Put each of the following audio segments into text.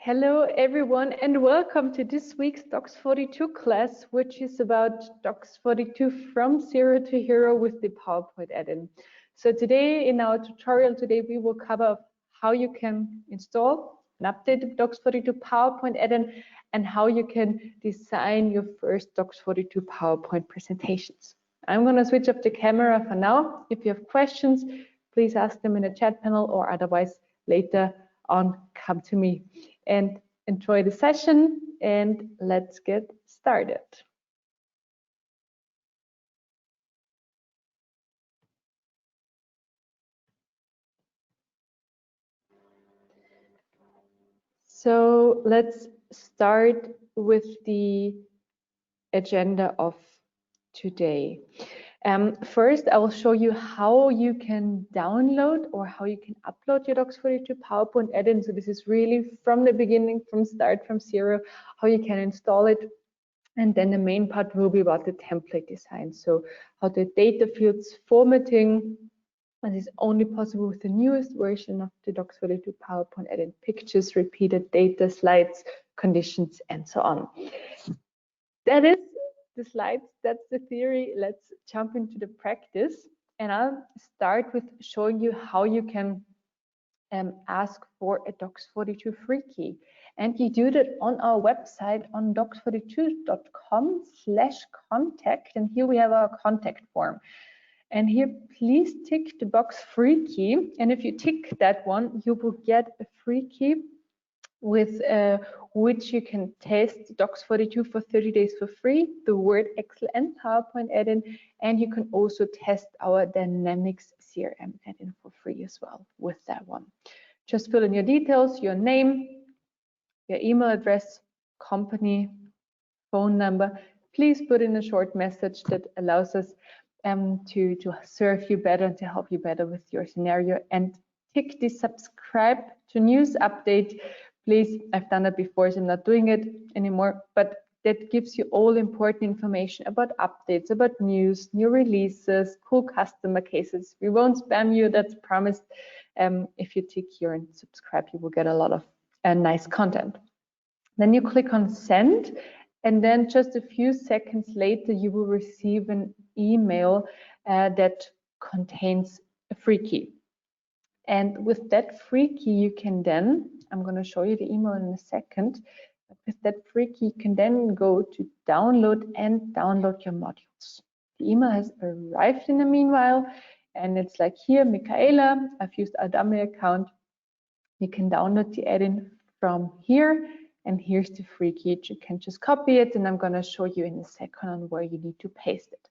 Hello everyone and welcome to this week's dox42 class, which is about dox42 from zero to hero with the PowerPoint add-in. So today in our tutorial we will cover how you can install and update the dox42 PowerPoint add-in and how you can design your first dox42 PowerPoint presentations. I'm going to switch off the camera for now. If you have questions, please ask them in the chat panel or otherwise later on come to me. And enjoy the session and let's get started. So let's start with the agenda of today. First, I will show you how you can download or how you can upload your dox42 PowerPoint add-in. So this is really from the beginning, from zero, how you can install it. And then the main part will be about the template design. So how the data fields formatting, and is only possible with the newest version of the dox42 PowerPoint add-in: pictures, repeated data, slides, conditions, and so on. That is the slides, that's the theory. Let's jump into the practice. And I'll start with showing you how you can ask for a dox42 free key. And you do that on our website on dox42.com/contact. And here we have our contact form. And here, please tick the box free key. And if you tick that one, you will get a free key with which you can test dox42 for 30 days for free, the Word, Excel, and PowerPoint add-in. And you can also test our Dynamics CRM add-in for free as well with that one. Just fill in your details, your name, your email address, company, phone number. Please put in a short message that allows us to serve you better and to help you better with your scenario. And tick the subscribe to news update. Please, I've done that before, so I'm not doing it anymore, but that gives you all important information about updates, about news, new releases, cool customer cases. We won't spam you, that's promised. If you tick here and subscribe, you will get a lot of nice content. Then you click on send, and then just a few seconds later, you will receive an email that contains a free key. And with that free key, you can then, I'm going to show you the email in a second, but with that free key, you can then go to download and download your modules. The email has arrived in the meanwhile, and it's like here, Michaela, I've used our dummy account. You can download the add-in from here, and here's the free key. You can just copy it, and I'm going to show you in a second on where you need to paste it.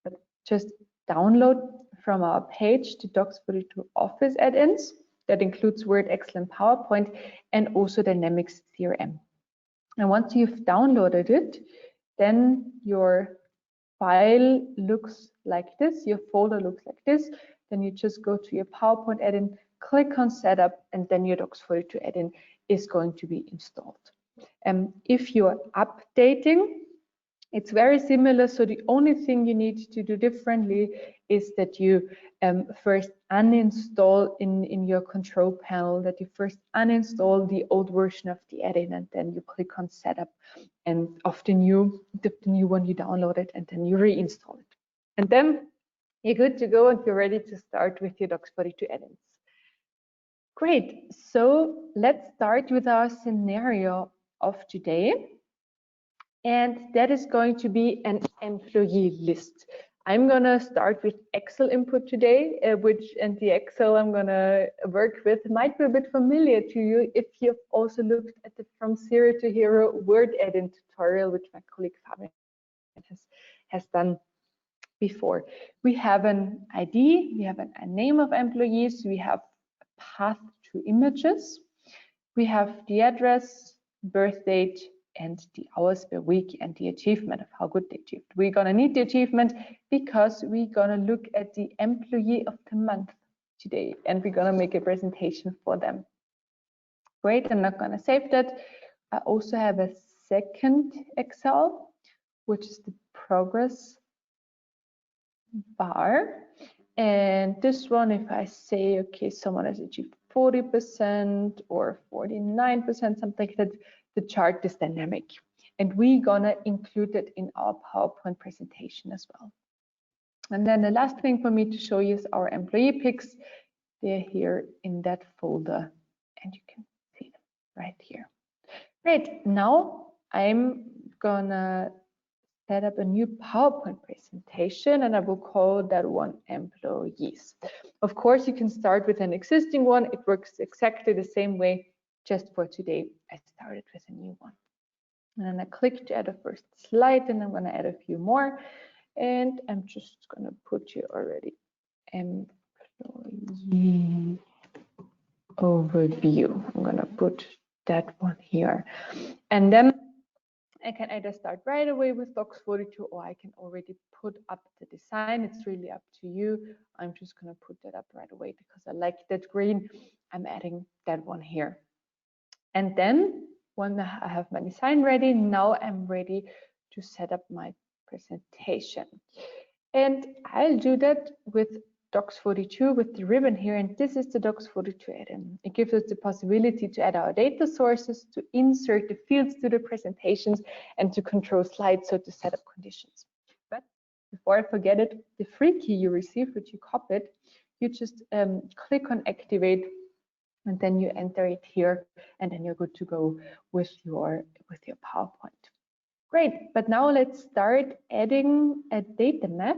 But just download from our page the dox42 Office add-ins. That includes Word, Excel, and PowerPoint, and also Dynamics CRM. And once you've downloaded it, then your file looks like this, your folder looks like this. Then you just go to your PowerPoint add-in, click on Setup, and then your dox42 add-in is going to be installed. If you're updating, it's very similar. So the only thing you need to do differently is that you first uninstall in your control panel, that you first uninstall the old version of the add-in, and then you click on Setup, and of the new one you download it, and then you reinstall it. And then you're good to go and you're ready to start with your dox42 add-ins. Great, so let's start with our scenario of today. And that is going to be an employee list. I'm going to start with Excel input today, and the Excel I'm going to work with might be a bit familiar to you if you've also looked at the From Zero to Hero Word add-in tutorial, which my colleague Fabian has done before. We have an ID, we have a name of employees, we have a path to images, we have the address, birth date, and the hours per week, and the achievement of how good they achieved. We're going to need the achievement because we're going to look at the employee of the month today, and we're going to make a presentation for them. Great, I'm not going to save that. I also have a second Excel, which is the progress bar. And this one, if I say, okay, someone has achieved 40% or 49%, something like that, the chart is dynamic. And we're gonna include it in our PowerPoint presentation as well. And then the last thing for me to show you is our employee pics. They're here in that folder, and you can see them right here. Great, now I'm gonna set up a new PowerPoint presentation, and I will call that one employees. Of course, you can start with an existing one. It works exactly the same way. Just for today, I started with a new one. And then I click to add a first slide, and I'm gonna add a few more. And I'm just gonna put here already employee overview. I'm gonna put that one here. And then I can either start right away with dox42, or I can already put up the design. It's really up to you. I'm just gonna put that up right away because I like that green. I'm adding that one here. And then when I have my design ready, now I'm ready to set up my presentation. And I'll do that with dox42 with the ribbon here, and this is the dox42 add-in. It gives us the possibility to add our data sources, to insert the fields to the presentations, and to control slides, so to set up conditions. But before I forget it, the free key you received, which you copied, you just click on activate, and then you enter it here, and then you're good to go with your PowerPoint. Great, but now let's start adding a data map.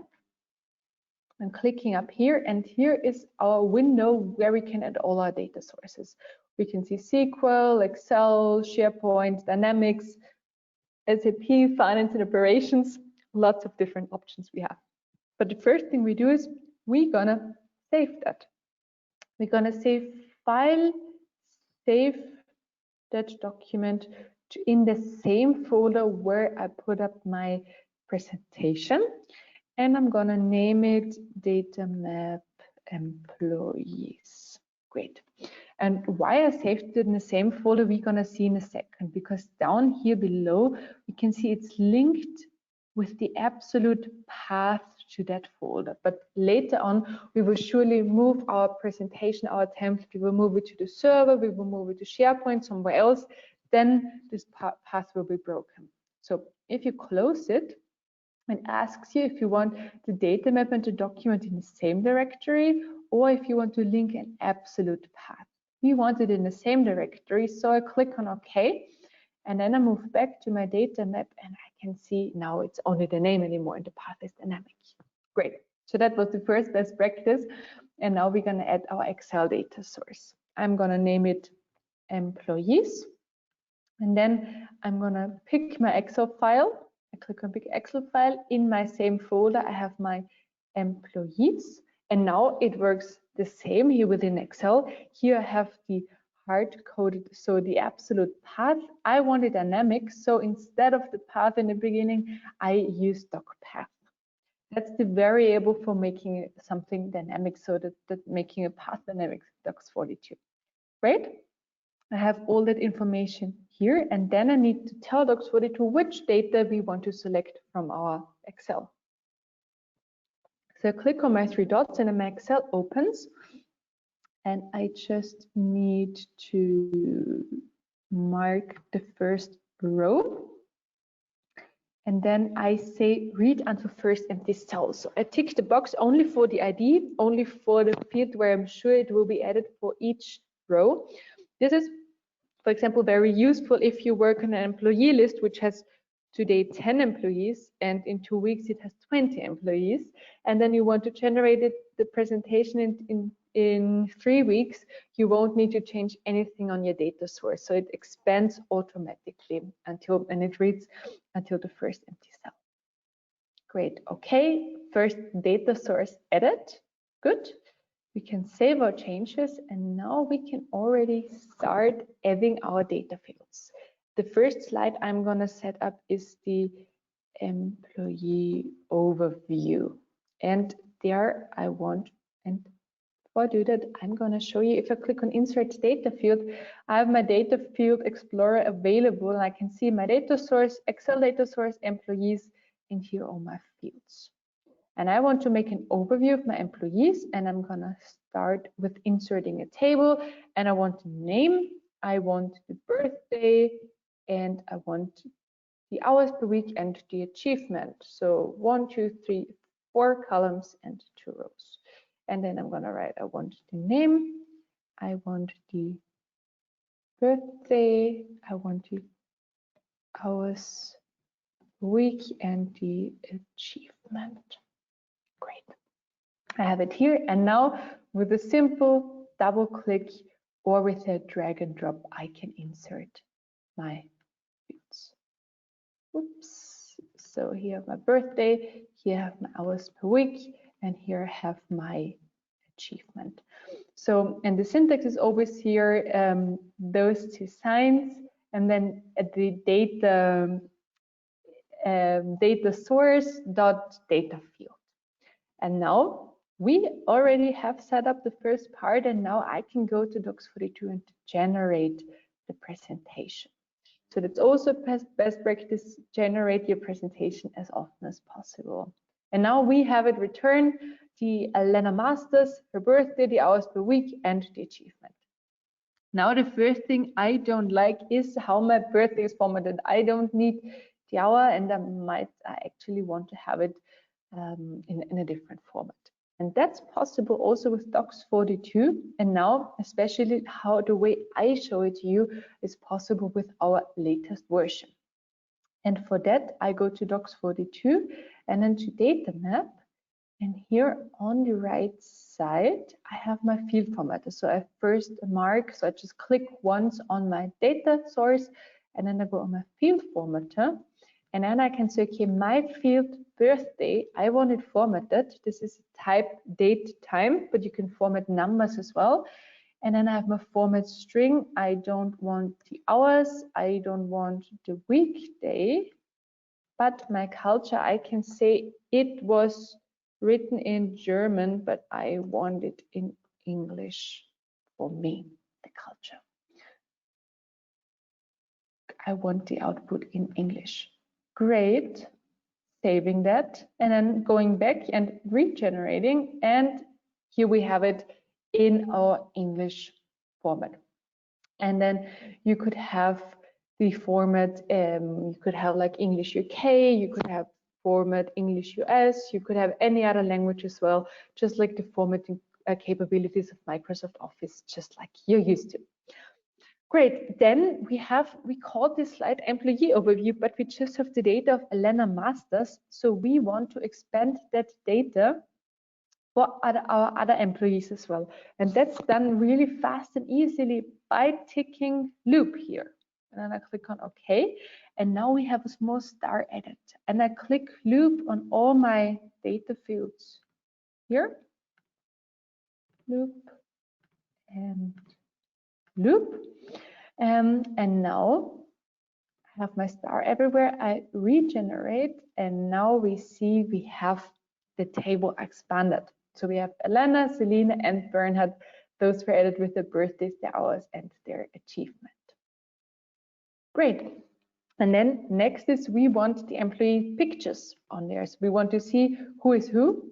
I'm clicking up here, and here is our window where we can add all our data sources. We can see SQL, Excel, SharePoint, Dynamics, SAP, Finance and Operations, lots of different options we have. But the first thing we do is we're gonna save that. We're gonna save file, save that document in the same folder where I put up my presentation. And I'm gonna name it datamap employees. Great. And why I saved it in the same folder, we're gonna see in a second, because down here below, we can see it's linked with the absolute path to that folder. But later on, we will surely move our presentation, our template, we will move it to the server, we will move it to SharePoint, somewhere else, then this path will be broken. So if you close it, it asks you if you want the data map and the document in the same directory, or if you want to link an absolute path. We want it in the same directory, so I click on OK, and then I move back to my data map, and I can see now it's only the name anymore, and the path is dynamic. Great. So that was the first best practice, and now we're going to add our Excel data source. I'm going to name it employees, and then I'm going to pick my Excel file. I click on pick Excel file. In my same folder, I have my employees, and now it works the same here within Excel. Here I have the hard-coded, so the absolute path. I want it dynamic, so instead of the path in the beginning, I use docpath. That's the variable for making something dynamic, so that making a path dynamic, dox42. Great. I have all that information here, and then I need to tell dox42 which data we want to select from our Excel. So I click on my three dots, and my Excel opens, and I just need to mark the first row, and then I say read until first empty cell. So I tick the box only for the ID, only for the field where I'm sure it will be added for each row. This is, for example, very useful if you work on an employee list which has today 10 employees, and in 2 weeks it has 20 employees, and then you want to generate the presentation in 3 weeks. You won't need to change anything on your data source, so it expands automatically until, and it reads until the first empty cell. Great. Okay, first data source added. Good. We can save our changes, and now we can already start adding our data fields. The first slide I'm going to set up is the employee overview, and there I want, and before I do that, I'm going to show you, if I click on insert data field, I have my data field explorer available, and I can see my data source, Excel data source, employees, and here are my fields. And I want to make an overview of my employees, and I'm gonna start with inserting a table, and I want the name, I want the birthday, and I want the hours per week and the achievement. So 1, 2, 3, 4 columns and 2 rows. And then I'm gonna write, I want the name, I want the birthday, I want the hours per week and the achievement. Great. I have it here, and now with a simple double click or with a drag and drop, I can insert my fields. Oops. So here I have my birthday, here I have my hours per week, and here I have my achievement. So, and the syntax is always here, those two signs, and then at the data source dot data field. And now we already have set up the first part, and now I can go to dox42 and generate the presentation. So that's also best practice, generate your presentation as often as possible. And now we have it return the Elena Masters, her birthday, the hours per week, and the achievement. Now the first thing I don't like is how my birthday is formatted. I don't need the hour, and I actually want to have it in a different format. And that's possible also with dox42. And now, especially how the way I show it to you is possible with our latest version. And for that, I go to dox42 and then to datamap. And here on the right side, I have my field formatter. So I first mark, so I just click once on my data source, and then I go on my field formatter. And then I can say, okay, my field birthday, I want it formatted. This is type date time, but you can format numbers as well. And then I have my format string. I don't want the hours. I don't want the weekday, but my culture, I can say it was written in German, but I want it in English for me, the culture. I want the output in English. Great, saving that, and then going back and regenerating, and here we have it in our English format. And then you could have the format, you could have like English UK, you could have format English US, you could have any other language as well, just like the formatting capabilities of Microsoft Office, just like you're used to. Great, then we called this slide employee overview, but we just have the data of Elena Masters. So we want to expand that data for our other employees as well. And that's done really fast and easily by ticking loop here. And then I click on OK. And now we have a small star edit. And I click loop on all my data fields here. Loop and loop. And now I have my star everywhere. I regenerate, and now we see we have the table expanded. So we have Elena, Selina, and Bernhard. Those were added with their birthdays, their hours, and their achievement. Great. And then next is we want the employee pictures on there. So we want to see who is who.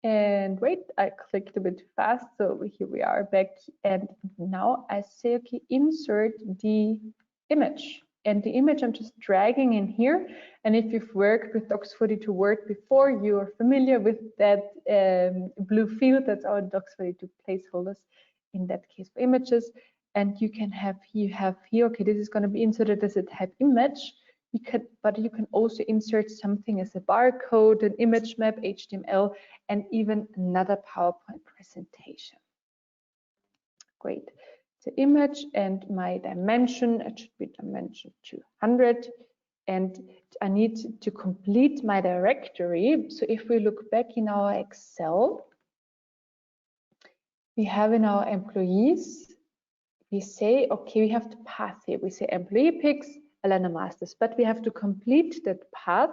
And wait, I clicked a bit fast. So here we are back. And now I say, okay, insert the image. And the image I'm just dragging in here. And if you've worked with dox42 Word before, you are familiar with that blue field. That's our dox42 placeholders in that case for images. And you have here, okay, this is going to be inserted as a type image. But you can also insert something as a barcode, an image map, HTML, and even another PowerPoint presentation. Great. The image and my dimension, it should be dimension 200. And I need to complete my directory. So if we look back in our Excel, we have in our employees, we say, okay, we have the path here. We say employee pics, Elena Masters, but we have to complete that path.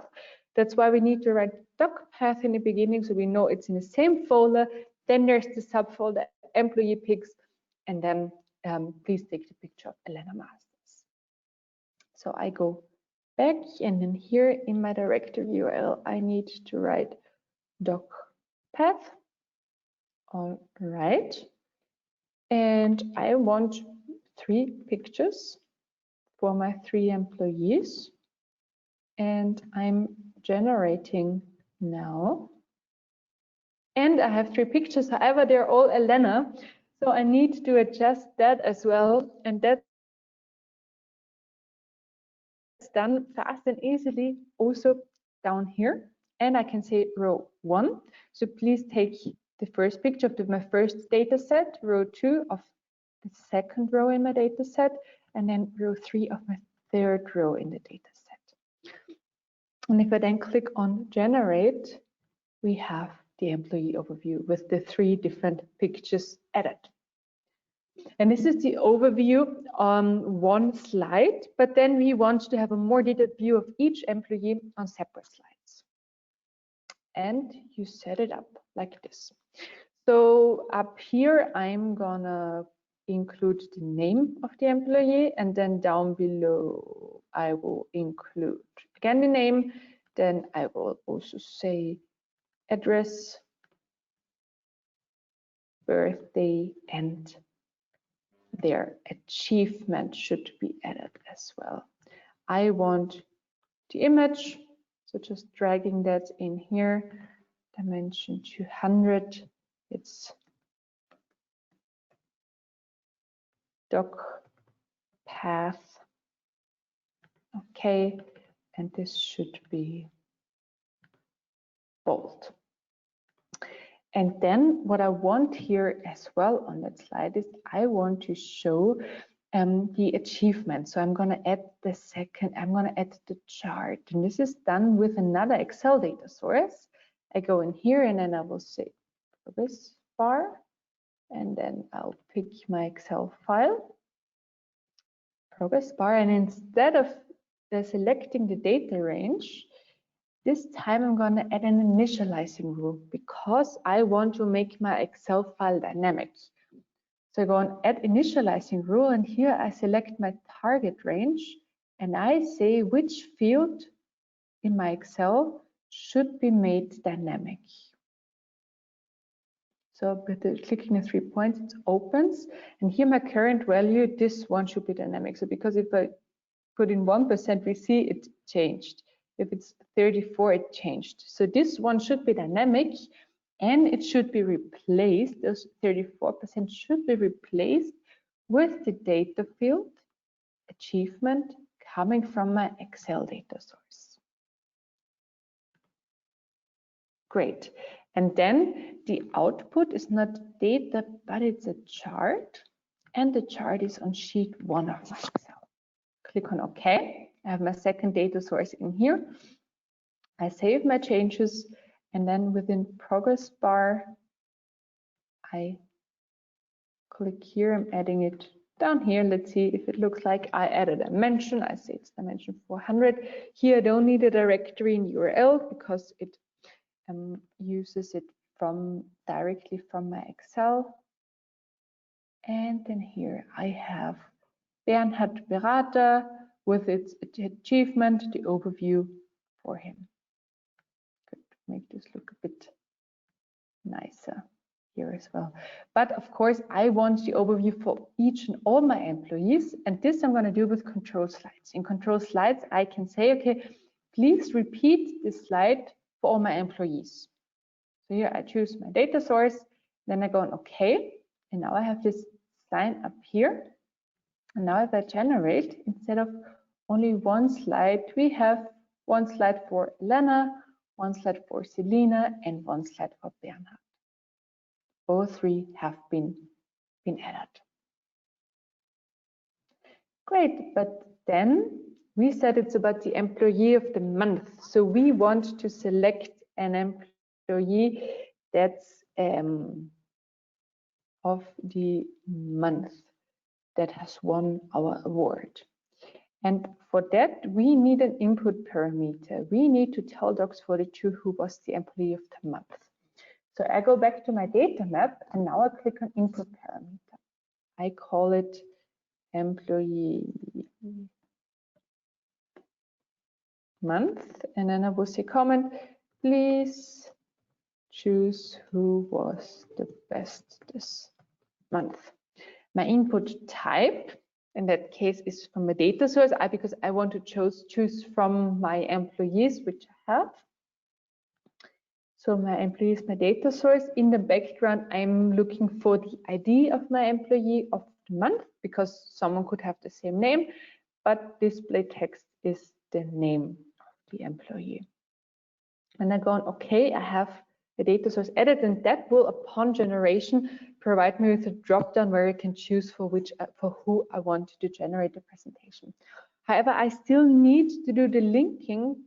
That's why we need to write doc path in the beginning, so we know it's in the same folder. Then there's the subfolder employee pics, and then please take the picture of Elena Masters. So I go back, and then here in my directory URL, I need to write doc path. All right. And I want 3 pictures for my 3 employees. And I'm generating now. And I have 3 pictures, however, they're all Elena. So I need to adjust that as well. And that's done fast and easily also down here. And I can say row 1. So please take the first picture of my first data set, row 2 of the second row in my data set, and then row 3 of my third row in the data set. And if I then click on generate, we have the employee overview with the 3 different pictures added. And this is the overview on one slide, but then we want to have a more detailed view of each employee on separate slides. And you set it up like this. So up here, I'm gonna include the name of the employee, and then down below, I will include again the name. Then I will also say address, birthday, and their achievement should be added as well. I want the image, so just dragging that in here, dimension 200, it's doc path, okay, and this should be bold. And then what I want here as well on that slide is I want to show the achievement. So I'm going to add the chart. And this is done with another Excel data source. I go in here and then I will say progress bar. And then I'll pick my Excel file, progress bar. And instead of selecting the data range, this time I'm going to add an initializing rule because I want to make my Excel file dynamic. So I go on add initializing rule, and here I select my target range and I say which field in my Excel should be made dynamic. So with clicking the 3 points, it opens, and here my current value, this one should be dynamic. So because if I put in 1%, we see it changed. If it's 34, it changed. So this one should be dynamic, and it should be replaced. Those 34% should be replaced with the data field achievement coming from my Excel data source. Great. And then the output is not data, but it's a chart, and the chart is on sheet 1 of my Excel. Click on OK. I have my second data source in here. I save my changes, and then within progress bar, I click here. I'm adding it down here. Let's see if it looks like I added a dimension. I say it's dimension 400. Here I don't need a directory in URL because it uses it directly from my Excel. And then here I have Bernhard Berater with its achievement, the overview for him. Could make this look a bit nicer here as well. But of course, I want the overview for each and all my employees, and this I'm going to do with control slides. In control slides, I can say, okay, please repeat this slide for all my employees. So here I choose my data source, then I go on OK, and now I have this sign up here. And now if I generate, instead of only one slide, we have one slide for Elena, one slide for Selina, and one slide for Bernhard. All 3 have been added. Great, but then we said it's about the employee of the month. So we want to select an employee that's of the month that has won our award. And for that, we need an input parameter. We need to tell dox42 who was the employee of the month. So I go back to my data map, and now I click on input parameter. I call it employee month, and then I will say comment, please choose who was the best this month. My input type in that case is from a data source, because I want to choose from my employees, which I have. So my employee is my data source. In the background, I'm looking for the ID of my employee of the month, because someone could have the same name, but display text is the name of the employee. And I go on, okay, I have the data source added, and that will, upon generation, provide me with a drop-down where I can choose for who I want to generate the presentation. However, I still need to do the linking,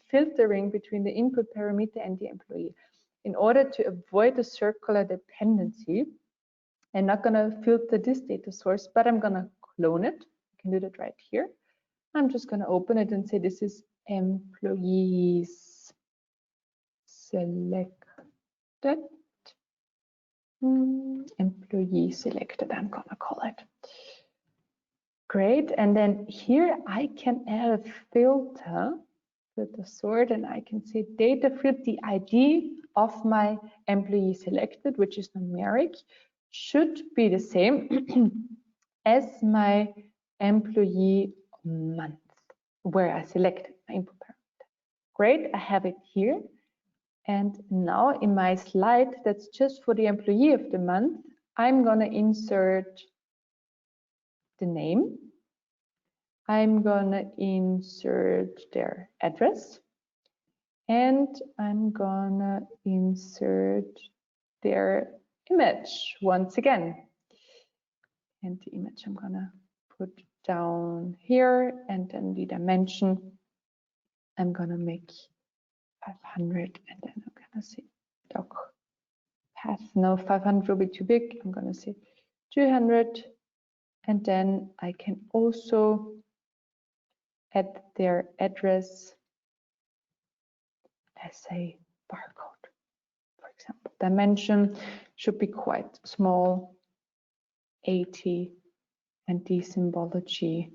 filtering between the input parameter and the employee. In order to avoid a circular dependency, I'm not going to filter this data source, but I'm going to clone it. I can do that right here. I'm just going to open it and say this is employees selected. Employee selected, I'm going to call it. Great, and then here I can add a filter sort, and I can say data field, the ID of my employee selected, which is numeric, should be the same as my employee month, where I selected my input parameter. Great, I have it here. And now in my slide, that's just for the employee of the month, I'm going to insert the name. I'm going to insert their address. And I'm going to insert their image once again. And the image I'm going to put down here, and then the dimension I'm going to make 500, and then I'm going to say doc path. No, 500 will be too big. I'm going to say 200, and then I can also add their address as a barcode, for example. Dimension should be quite small, 80, and the symbology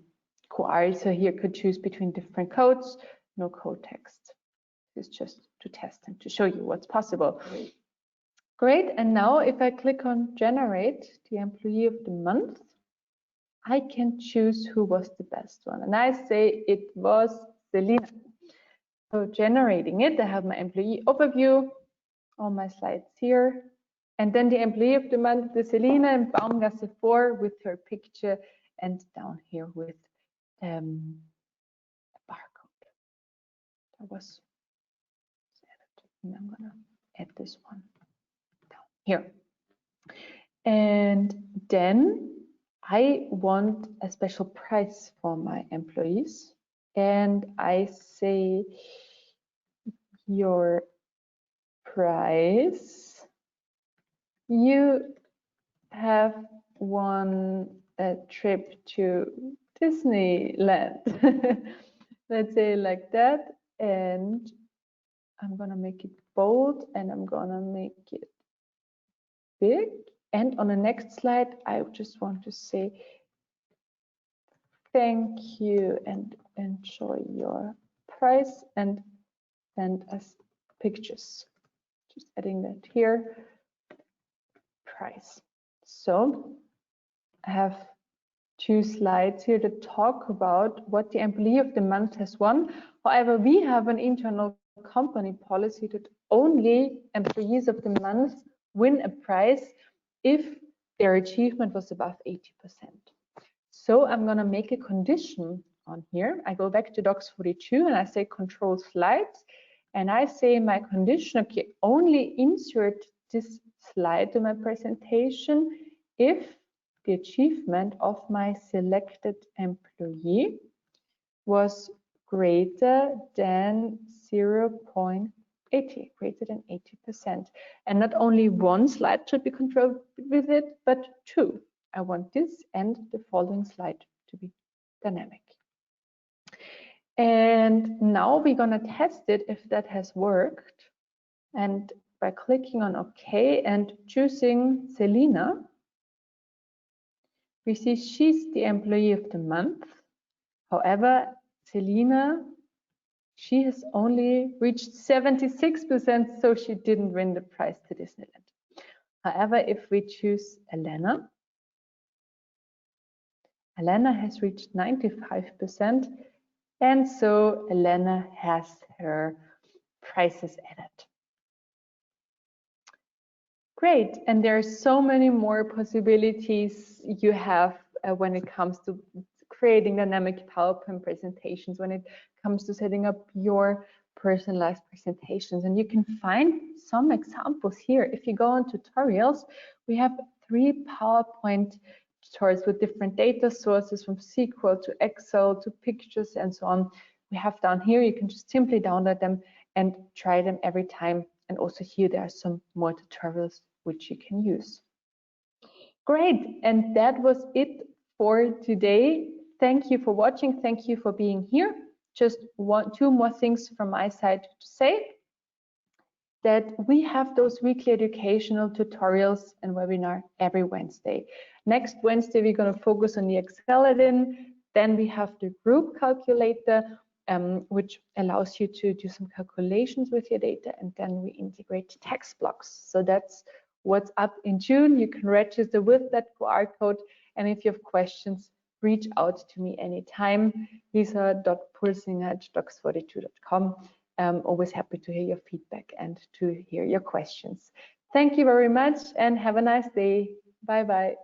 QR. So here could choose between different codes, no code text. This is just to test and to show you what's possible. Great, and now if I click on generate the employee of the month, I can choose who was the best one. And I say it was Selina. So generating it, I have my employee overview, all my slides here. And then the employee of the month is Selina in Baumgasse 4 with her picture, and down here with a barcode. That was added. And I'm gonna add this one down here. And then I want a special price for my employees. And I say your price, you have won a trip to Disneyland. Let's say like that. And I'm gonna make it bold, and I'm gonna make it big. And on the next slide, I just want to say thank you and enjoy your price, and send us pictures. Just adding that here, price. So I have 2 slides here to talk about what the employee of the month has won. However, we have an internal company policy that only employees of the month win a prize if their achievement was above 80%. So I'm going to make a condition on here. I go back to dox42 and I say control slides, and I say my condition, okay, only insert this slide to my presentation if the achievement of my selected employee was greater than 0.80, greater than 80%. And not only one slide should be controlled with it, but 2. I want this and the following slide to be dynamic. And now we're going to test it if that has worked. And by clicking on OK and choosing Selina, we see she's the employee of the month. However, Selina She has only reached 76%, so she didn't win the prize to Disneyland. However, if we choose Elena, Elena has reached 95%, and so Elena has her prizes added. Great, and there are so many more possibilities you have when it comes to creating dynamic PowerPoint presentations, when it comes to setting up your personalized presentations. And you can find some examples here. If you go on tutorials, we have 3 PowerPoint tutorials with different data sources, from SQL to Excel to pictures and so on. We have down here, you can just simply download them and try them every time. And also here, there are some more tutorials which you can use. Great, and that was it for today. Thank you for watching. Thank you for being here. Just 2 more things from my side to say. That we have those weekly educational tutorials and webinar every Wednesday. Next Wednesday, we're going to focus on the Excel add-in. Then we have the group calculator, which allows you to do some calculations with your data, and then we integrate text blocks. So that's what's up in June. You can register with that QR code, and if you have questions, reach out to me anytime. lisa.pulsinger@dox42.com. Always happy to hear your feedback and to hear your questions. Thank you very much and have a nice day. Bye bye.